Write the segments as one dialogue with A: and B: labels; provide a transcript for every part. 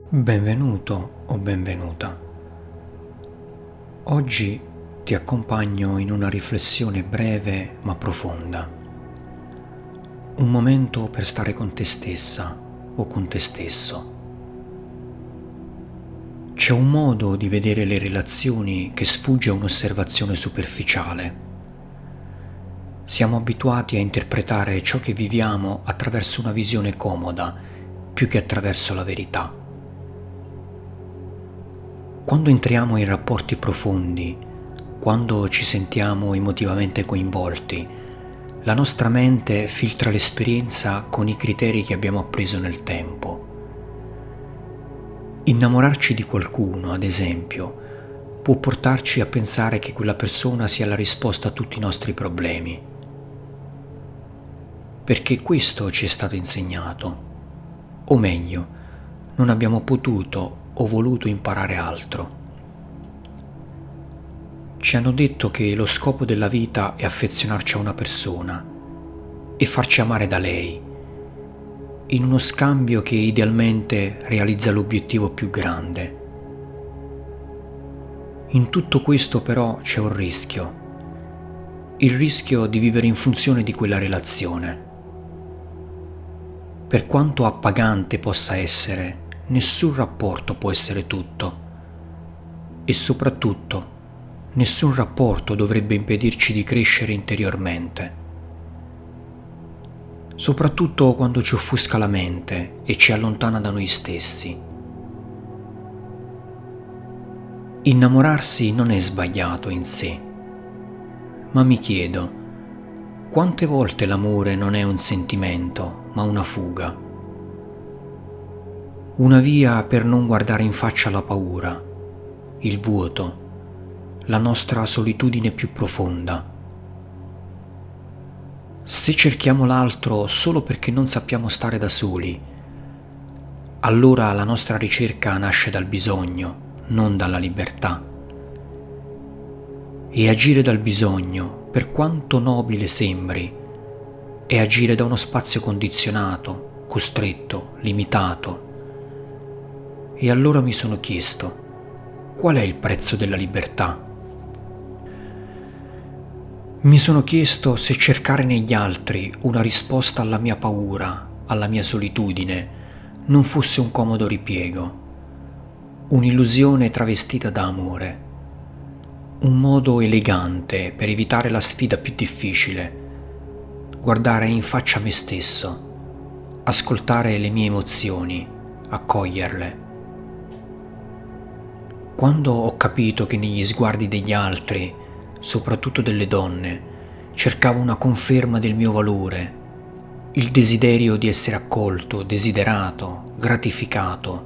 A: Benvenuto o benvenuta. Oggi ti accompagno in una riflessione breve ma profonda. Un momento per stare con te stessa o con te stesso. C'è un modo di vedere le relazioni che sfugge a un'osservazione superficiale. Siamo abituati a interpretare ciò che viviamo attraverso una visione comoda, più che attraverso la verità. Quando entriamo in rapporti profondi, quando ci sentiamo emotivamente coinvolti, la nostra mente filtra l'esperienza con i criteri che abbiamo appreso nel tempo. Innamorarci di qualcuno, ad esempio, può portarci a pensare che quella persona sia la risposta a tutti i nostri problemi. Perché questo ci è stato insegnato. O meglio, non abbiamo potuto o voluto imparare altro. Ci hanno detto che lo scopo della vita è affezionarci a una persona e farci amare da lei, in uno scambio che idealmente realizza l'obiettivo più grande. In tutto questo però c'è un rischio, il rischio di vivere in funzione di quella relazione. Per quanto appagante possa essere, nessun rapporto può essere tutto e soprattutto nessun rapporto dovrebbe impedirci di crescere interiormente. Soprattutto quando ci offusca la mente e ci allontana da noi stessi. Innamorarsi non è sbagliato in sé, ma mi chiedo, quante volte l'amore non è un sentimento, ma una fuga? Una via per non guardare in faccia la paura, il vuoto, la nostra solitudine più profonda. Se cerchiamo l'altro solo perché non sappiamo stare da soli, allora la nostra ricerca nasce dal bisogno, non dalla libertà. E agire dal bisogno, per quanto nobile sembri, è agire da uno spazio condizionato, costretto, limitato. E allora mi sono chiesto, qual è il prezzo della libertà? Mi sono chiesto se cercare negli altri una risposta alla mia paura, alla mia solitudine, non fosse un comodo ripiego, un'illusione travestita da amore, un modo elegante per evitare la sfida più difficile, guardare in faccia me stesso, ascoltare le mie emozioni, accoglierle. Quando ho capito che negli sguardi degli altri, soprattutto delle donne, cercavo una conferma del mio valore, il desiderio di essere accolto, desiderato, gratificato,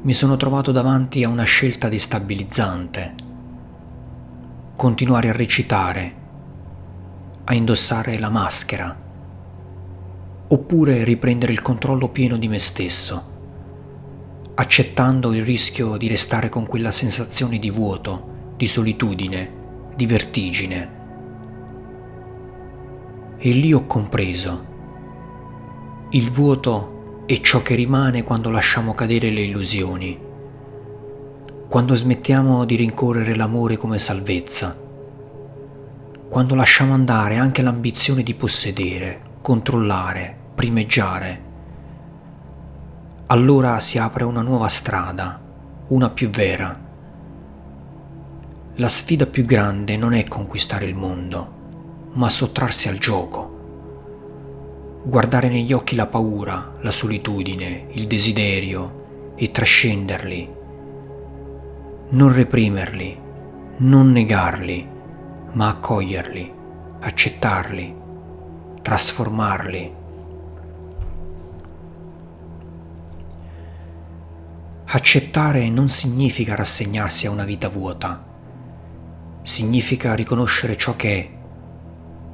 A: mi sono trovato davanti a una scelta destabilizzante. Continuare a recitare, a indossare la maschera, oppure riprendere il controllo pieno di me stesso, accettando il rischio di restare con quella sensazione di vuoto, di solitudine, di vertigine. E lì ho compreso. Il vuoto è ciò che rimane quando lasciamo cadere le illusioni, quando smettiamo di rincorrere l'amore come salvezza, quando lasciamo andare anche l'ambizione di possedere, controllare, primeggiare. Allora si apre una nuova strada, una più vera. La sfida più grande non è conquistare il mondo, ma sottrarsi al gioco. Guardare negli occhi la paura, la solitudine, il desiderio e trascenderli. Non reprimerli, non negarli, ma accoglierli, accettarli, trasformarli. Accettare non significa rassegnarsi a una vita vuota, significa riconoscere ciò che è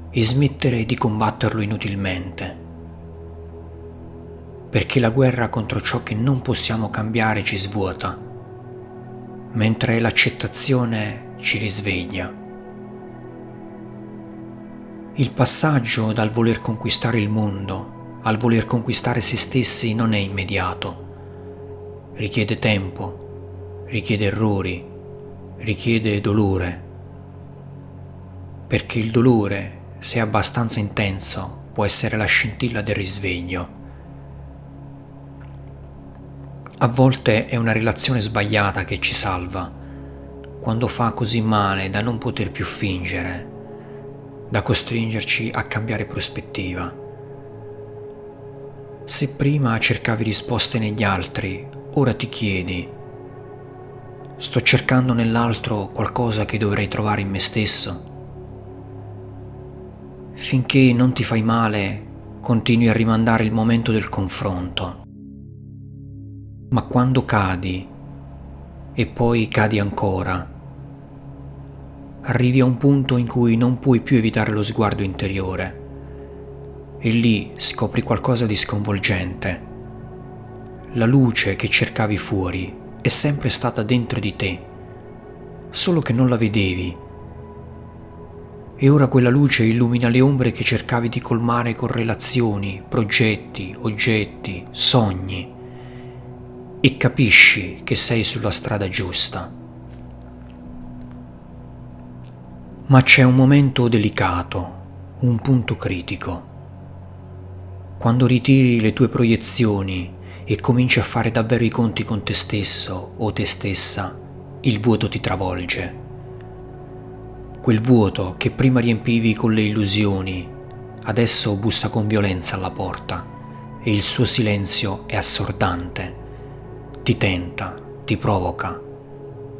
A: e smettere di combatterlo inutilmente. Perché la guerra contro ciò che non possiamo cambiare ci svuota, mentre l'accettazione ci risveglia. Il passaggio dal voler conquistare il mondo al voler conquistare se stessi non è immediato. richiede tempo, richiede errori, richiede dolore, perché il dolore, se abbastanza intenso, può essere la scintilla del risveglio. A volte è una relazione sbagliata che ci salva, quando fa così male da non poter più fingere, da costringerci a cambiare prospettiva. Se prima cercavi risposte negli altri, ora ti chiedi: sto cercando nell'altro qualcosa che dovrei trovare in me stesso? Finché non ti fai male, continui a rimandare il momento del confronto. Ma quando cadi, e poi cadi ancora, arrivi a un punto in cui non puoi più evitare lo sguardo interiore, e lì scopri qualcosa di sconvolgente. La luce che cercavi fuori è sempre stata dentro di te, solo che non la vedevi. E ora quella luce illumina le ombre che cercavi di colmare con relazioni, progetti, oggetti, sogni, e capisci che sei sulla strada giusta. Ma c'è un momento delicato, un punto critico. Quando ritiri le tue proiezioni e cominci a fare davvero i conti con te stesso o te stessa, il vuoto ti travolge. Quel vuoto che prima riempivi con le illusioni, adesso bussa con violenza alla porta e il suo silenzio è assordante. Ti tenta, ti provoca,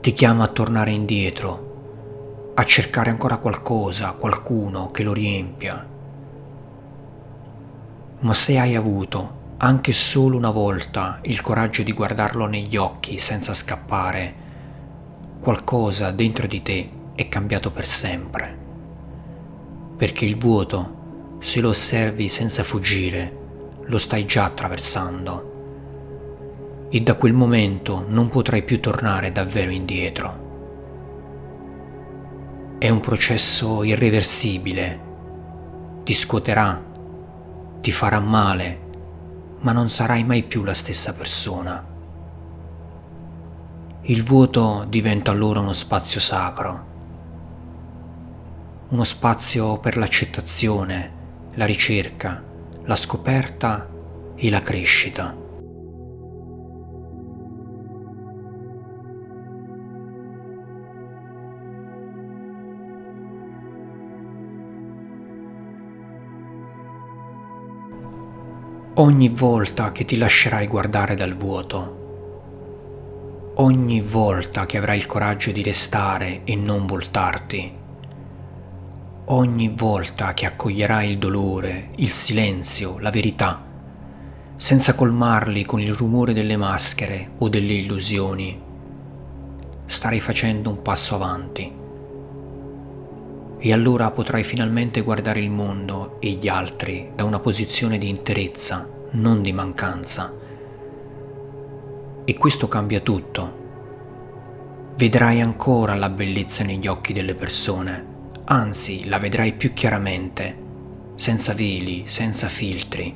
A: ti chiama a tornare indietro, a cercare ancora qualcosa, qualcuno che lo riempia. Ma se hai avuto anche solo una volta il coraggio di guardarlo negli occhi senza scappare, qualcosa dentro di te è cambiato per sempre. Perché il vuoto, se lo osservi senza fuggire, lo stai già attraversando. E da quel momento non potrai più tornare davvero indietro. È un processo irreversibile, ti scuoterà, ti farà male, ma non sarai mai più la stessa persona. Il vuoto diventa allora uno spazio sacro, uno spazio per l'accettazione, la ricerca, la scoperta e la crescita. Ogni volta che ti lascerai guardare dal vuoto, ogni volta che avrai il coraggio di restare e non voltarti, ogni volta che accoglierai il dolore, il silenzio, la verità, senza colmarli con il rumore delle maschere o delle illusioni, starai facendo un passo avanti. E allora potrai finalmente guardare il mondo e gli altri da una posizione di interezza, non di mancanza. E questo cambia tutto. Vedrai ancora la bellezza negli occhi delle persone, anzi la vedrai più chiaramente, senza veli, senza filtri,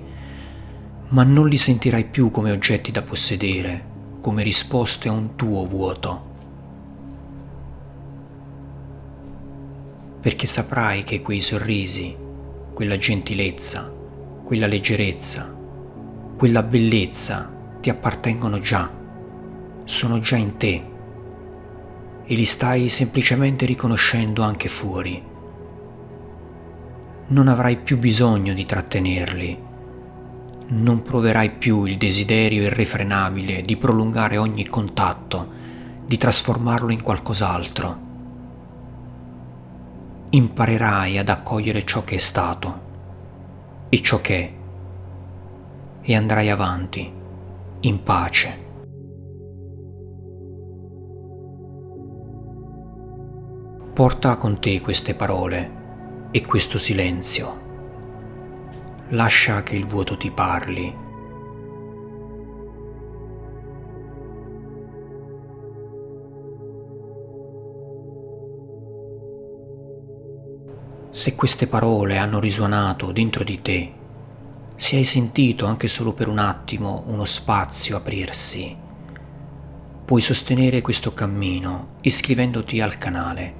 A: ma non li sentirai più come oggetti da possedere, come risposte a un tuo vuoto. Perché saprai che quei sorrisi, quella gentilezza, quella leggerezza, quella bellezza ti appartengono già, sono già in te e li stai semplicemente riconoscendo anche fuori. Non avrai più bisogno di trattenerli, non proverai più il desiderio irrefrenabile di prolungare ogni contatto, di trasformarlo in qualcos'altro. Imparerai ad accogliere ciò che è stato e ciò che è, e andrai avanti, in pace. Porta con te queste parole e questo silenzio. Lascia che il vuoto ti parli. Se queste parole hanno risuonato dentro di te, se hai sentito anche solo per un attimo uno spazio aprirsi, Puoi sostenere questo cammino iscrivendoti al canale,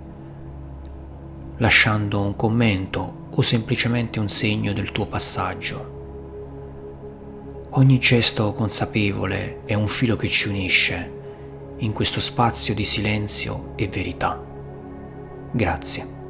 A: lasciando un commento o semplicemente un segno del tuo passaggio. Ogni gesto consapevole è un filo che ci unisce in questo spazio di silenzio e verità. Grazie.